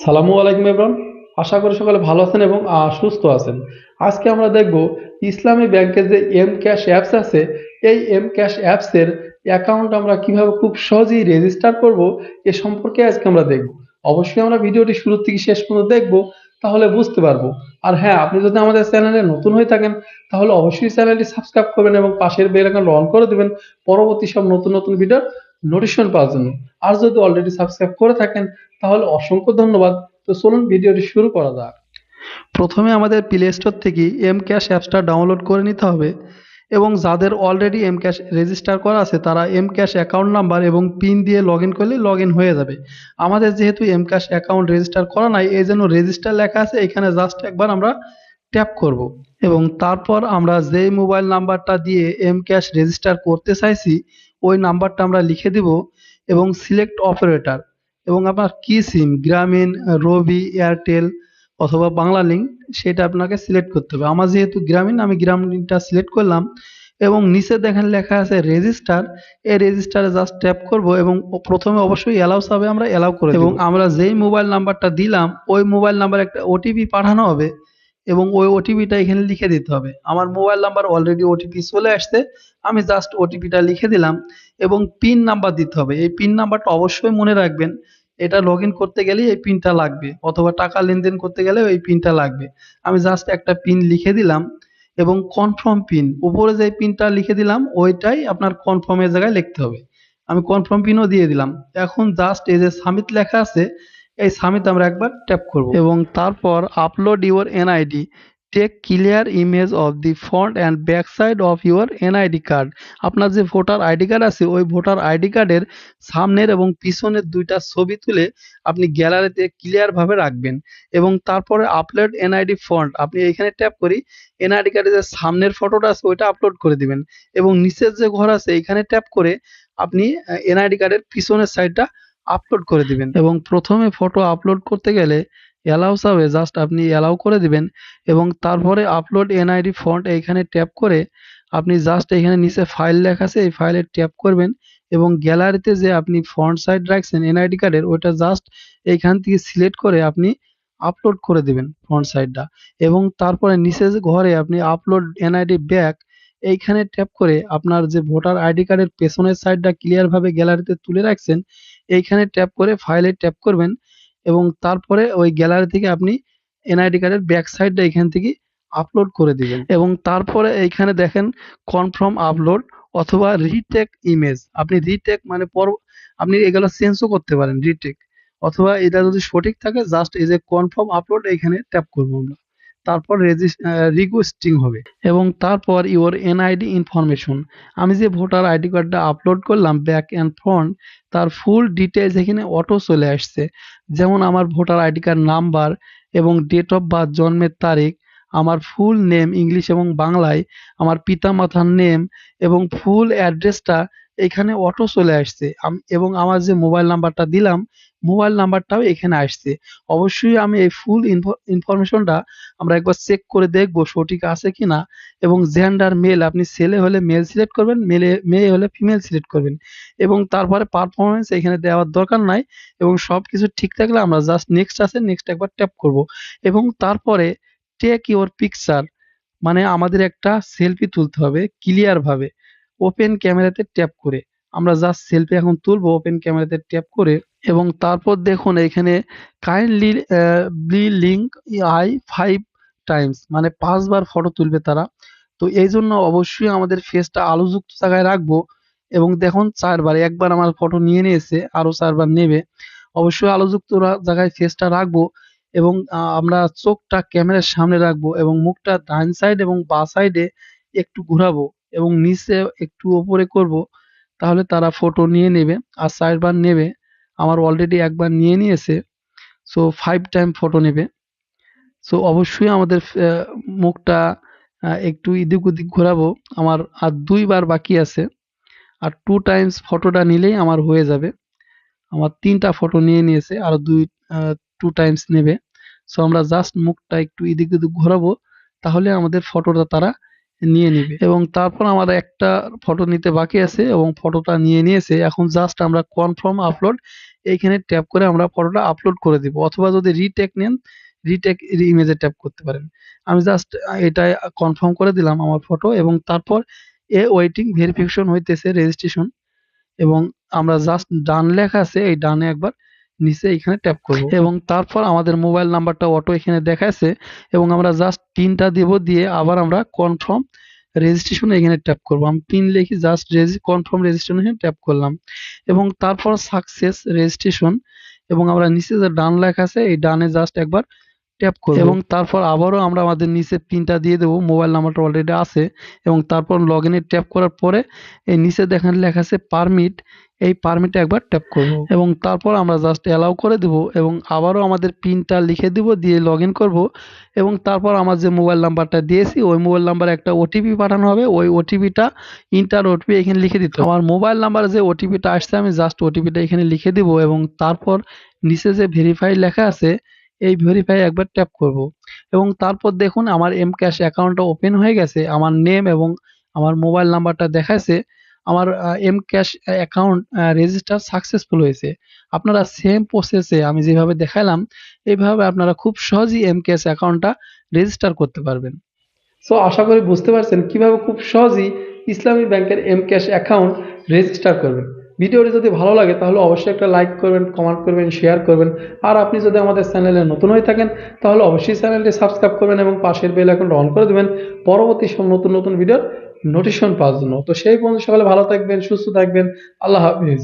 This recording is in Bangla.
সালামু আলাইকুম এভরান। আশা করি সকলে ভালো আছেন এবং সুস্থ আছেন। আজকে আমরা দেখব ইসলামী ব্যাংকের যে এম ক্যাশ অ্যাপস আছে, এই এম ক্যাশ অ্যাপসের অ্যাকাউন্ট আমরা কিভাবে খুব সহজেই রেজিস্টার করব, এ সম্পর্কে আজকে আমরা দেখব। অবশ্যই আমরা ভিডিওটি শুরু থেকে শেষ পর্যন্ত দেখব, তাহলে বুঝতে পারবো। আর হ্যাঁ, আপনি যদি আমাদের চ্যানেলে নতুন হয়ে থাকেন তাহলে অবশ্যই চ্যানেলটি সাবস্ক্রাইব করবেন এবং পাশের বেল আইকন অন করে দেবেন পরবর্তী সব নতুন নতুন ভিডিওর নোটিফিকেশন পাওয়ার জন্য। আর যদি অলরেডি সাবস্ক্রাইব করে থাকেন তাহলে অসংখ্য ধন্যবাদ। তো চলুন ভিডিওটি শুরু করা যাক। প্রথমে আমাদের প্লে স্টোর থেকে এম ক্যাশ অ্যাপসটা ডাউনলোড করে নিতে হবে এবং যাদের অলরেডি এম ক্যাশ রেজিস্টার করা আছে তারা এম ক্যাশ অ্যাকাউন্ট নাম্বার এবং পিন দিয়ে লগ ইন করলে লগ ইন হয়ে যাবে। আমাদের যেহেতু এম ক্যাশ অ্যাকাউন্ট রেজিস্টার করা নাই, এই জন্য রেজিস্টার লেখা আছে, এখানে জাস্ট একবার আমরা ট্যাপ করব এবং তারপর আমরা যেই মোবাইল নাম্বারটা দিয়ে এম ক্যাশ রেজিস্টার করতে চাইছি ওই নাম্বারটা আমরা লিখে দিব এবং সিলেক্ট অপারেটর এবং আপনার কি সিম, গ্রামীণ, রবি, এয়ারটেল অথবা বাংলালিংক, সেটা আপনাকে সিলেক্ট করতে হবে। আমার যেহেতু গ্রামীণ, আমি গ্রামীণটা সিলেক্ট করলাম এবং নিচে দেখেন লেখা আছে রেজিস্টার। এই রেজিস্টারে জাস্ট ট্যাপ করব এবং প্রথমে অবশ্যই অ্যালাউ চাবে, আমরা অ্যালাউ করে দেব এবং আমরা যেই মোবাইল নাম্বারটা দিলাম ওই মোবাইল নাম্বার একটা ওটিপি পাঠানো হবে এবং ওই ওটিপিটা এখানে লিখে দিতে হবে। আমার মোবাইল নাম্বার অলরেডি ওটিপি চলে আসছে, আমি জাস্ট ওটিপিটা লিখে দিলাম এবং পিন নাম্বার দিতে হবে। এই পিন নাম্বারটা অবশ্যই মনে রাখবেন, এটা লগ ইন করতে গেলে এই পিনটা লাগবে অথবা টাকা লেনদেন করতে গেলে এই পিনটা লাগবে। আমি জাস্ট একটা পিন লিখে দিলাম এবং কনফার্ম পিন, উপরে যে পিনটা লিখে দিলাম ওইটাই আপনার কনফার্মের জায়গায় লিখতে হবে। আমি কনফার্ম পিনও দিয়ে দিলাম। এখন জাস্ট এই যে সাবমিট লেখা আছে, এই সাবমিট আমরা একবার ট্যাপ করব এবং তারপর upload your NID, take clear image of the front and back side of your NID card. আপনার যে ভোটার আইডি কার্ড আছে ওই ভোটার আইডি কার্ডের সামনের এবং পিছনের দুইটা ছবি তুলে আপনি গ্যালারিতে ক্লিয়ার ভাবে রাখবেন এবং তারপরে আপলোড এনআইডি ফন্ট, আপনি এখানে ট্যাপ করি এনআইডি কার্ডের যে সামনের ফটোটা আছে ওইটা আপলোড করে দিবেন এবং নিচের যে ঘর আছে এখানে ট্যাপ করে আপনি এনআইডি কার্ডের পিছনের সাইডটা আপলোড করে দিবেন এবং প্রথমে ফটো আপলোড করতে গেলে অ্যালাউ চাবে, জাস্ট আপনি অ্যালাউ করে দিবেন এবং তারপরে আপলোড এনআইডি ফন্ট এইখানে ট্যাপ করে আপনি জাস্ট এখানে নিচে ফাইল লেখা আছে এই ফাইলে ট্যাপ করবেন এবং গ্যালারিতে যে আপনি ফ্রন্ট সাইড রাখছেন এনআইডি কার্ডের ওইটা জাস্ট এইখান থেকে সিলেক্ট করে আপনি আপলোড করে দিবেন ফ্রন্ট সাইডটা এবং তারপরে নিচে যে ঘরে আপনি আপলোড এনআইডি ব্যাক এইখানে ট্যাপ করে আপনার যে ভোটার আইডি কার্ডের পেছনের সাইডটা ক্লিয়ার ভাবে গ্যালারিতে তুলে রাখছেন এইখানে ট্যাপ করে ফাইলে ট্যাপ করবেন এবং তারপরে ওই গ্যালারি থেকে আপনি এনআইডি কার্ডের ব্যাক সাইডটা এখান থেকে আপলোড করে দিবেন এবং তারপরে এইখানে দেখেন কনফার্ম আপলোড অথবা রিটেক ইমেজ, আপনি রিটেক মানে আপনি এগুলো চেঞ্জও করতে পারেন, রিটেক অথবা এটা যদি সঠিক থাকে জাস্ট এই যে কনফার্ম আপলোড এখানে ট্যাপ করবো আমরা, তারপর রিকোয়েস্টিং হবে এবং তারপর ইওর এনআইডি ইনফরমেশন, আমি যে ভোটার আইডি কার্ডটা আপলোড করলাম ব্যাক অ্যান্ড ফ্রন্ট তার ফুল ডিটেলস এখানে অটো চলে আসছে। যেমন আমার ভোটার আইডি কার্ড নাম্বার এবং ডেট অফ বার্থ, জন্মের তারিখ, আমার ফুল নেম ইংলিশ এবং বাংলায়, আমার পিতামাতার নেম এবং ফুল অ্যাড্রেসটা এখানে অটো চলে আসছে এবং আমার যে মোবাইল নাম্বারটা দিলাম মোবাইল নাম্বারটাও এখানে আসছে। অবশ্যই আমি এই ফুল ইনফরমেশনটা আমরা একবার চেক করে দেখব সঠিক আছে কিনা এবং জেন্ডার মেল, আপনি ছেলে হলে মেল সিলেক্ট করবেন, মেয়ে হলে ফিমেল সিলেক্ট করবেন এবং তারপরে পারফরমেন্স এখানে দেওয়ার দরকার নাই এবং সবকিছু ঠিক থাকলে আমরা জাস্ট নেক্সট আছে নেক্সট একবার ট্যাপ করব এবং তারপরে টেক ইওর পিকচার, মানে আমাদের একটা সেলফি তুলতে হবে ক্লিয়ার ভাবে ওপেন ক্যামেরাতে ট্যাপ করে। আমরা জাস্ট সেলফি এখন তুলবো ওপেন ক্যামেরাতে ট্যাপ করে এবং তারপর দেখুন এখানে kindly B link I 5 Times, মানে 5 বার ফটো তুলবে তারা। তো এই জন্য অবশ্যই আমাদের ফেসটা আলোযুক্ত জায়গায় রাখবো এবং দেখুন 4 বার, একবার আমার ফটো নিয়ে নিয়েছে আরো 4 বার নেবে। অবশ্যই আলোযুক্ত জায়গায় ফেসটা রাখবো এবং আমরা চোখটা ক্যামেরার সামনে রাখবো এবং মুখটা ডান সাইড এবং বাঁ সাইডে একটু ঘোরাবো এবং নিচে একটু ওপরে করব, তাহলে তারা ফটো নিয়ে নেবে আর 4 বার নেবে। আমার অলরেডি একবার নিয়ে নিয়েছে, সো 5 টাইম ফটো নেবে। সো অবশ্যই আমাদের মুখটা একটু এদিক ওদিক ঘোরাবো। আমার আর 2 বার বাকি আছে আর 2 টাইমস ফটোটা নিলেই আমার হয়ে যাবে। আমার 3টা ফটো নিয়ে নিয়েছে, আরো 2 টাইমস নেবে। সো আমরা জাস্ট মুখটা একটু এদিক ওদিক ঘোরাবো, তাহলে আমাদের ফটোটা তারা নিয়ে নিবে এবং তারপর আমাদের একটা ফটো নিতে বাকি আছে এবং ফটোটা নিয়ে নিয়েছে। এখন জাস্ট আমরা কনফার্ম আপলোড এইখানে ট্যাপ করে আমরা ফটোটা আপলোড করে দিব, অথবা যদি রিটেক নেন রিটেক ইমেজে ট্যাপ করতে পারেন। আমি জাস্ট এটা কনফার্ম করে দিলাম আমার ফটো এবং তারপর ওয়েটিং ভেরিফিকেশন হইতেছে রেজিস্ট্রেশন, এবং আমরা জাস্ট ডান লেখা আছে এই ডানে একবার নিচে এখানে ট্যাপ করব এবং তারপর আমাদের মোবাইল নাম্বারটা অটো এখানে দেখাচ্ছে এবং আমরা জাস্ট পিনটা দিব, দিয়ে আবার আমরা কনফার্ম রেজিস্ট্রেশন এখানে ট্যাপ করব। আমি পিন লিখে জাস্ট কনফার্ম রেজিস্ট্রেশন এখানে ট্যাপ করলাম এবং তারপর সাকসেস রেজিস্ট্রেশন, এবং আমরা নিচে যে ডান লেখা আছে এই ডানে জাস্ট একবার ট্যাপ করব এবং তারপর আবারও আমরা আমাদের নিচে পিনটা দিয়ে দেবো, মোবাইল নাম্বারটা অলরেডি আছে, এবং তারপর লগ ইনে ট্যাপ করার পরে এই নিচে দেখেন লেখা আছে পারমিট, এই পারমিটে একবার ট্যাপ করব এবং তারপর আমরা জাস্ট অ্যালাউ করে দেব এবং আবারও আমাদের পিনটা লিখে দিব, দিয়ে লগ ইন করবো এবং তারপর আমার যে মোবাইল নাম্বারটা দিয়েছি ওই মোবাইল নাম্বারে একটা ওটিপি পাঠানো হবে, ওই ওটিপিটা ইন্টার ওটিপি এখানে লিখে দিতে হবে। আমার মোবাইল নাম্বারে যে ওটিপিটা আসছে আমি জাস্ট ওটিপিটা এখানে লিখে দিব এবং তারপর নিচে যে ভেরিফাই লেখা আছে এই ভেরিফাই একবার ট্যাপ করব এবং তারপর দেখুন আমার এমক্যাশ অ্যাকাউন্টটা ওপেন হয়ে গেছে, আমার নেম এবং আমার মোবাইল নাম্বারটা দেখাচ্ছে, আমার এমক্যাশ অ্যাকাউন্ট রেজিস্টার সাকসেসফুল হয়েছে। আপনারা সেম প্রসেসে আমি যেভাবে দেখালাম এইভাবে আপনারা খুব সহজেই এমক্যাশ অ্যাকাউন্টটা রেজিস্টার করতে পারবেন। সো আশা করি বুঝতে পারছেন কিভাবে খুব সহজেই ইসলামী ব্যাংকের এমক্যাশ অ্যাকাউন্ট রেজিস্টার করবেন। ভিডিওটি যদি ভালো লাগে তাহলে অবশ্যই একটা লাইক করবেন, কমেন্ট করবেন, শেয়ার করবেন। আর আপনি যদি আমাদের চ্যানেলে নতুন হয়ে থাকেন তাহলে অবশ্যই চ্যানেলটি সাবস্ক্রাইব করবেন এবং পাশের বেল আইকনটা অন করে দেবেন পরবর্তী সব নতুন নতুন ভিডিওর নোটিফিকেশন পাওয়ার জন্য। তো সেই পর্যন্ত সকালে ভালো থাকবেন, সুস্থ থাকবেন। আল্লাহ হাফিজ।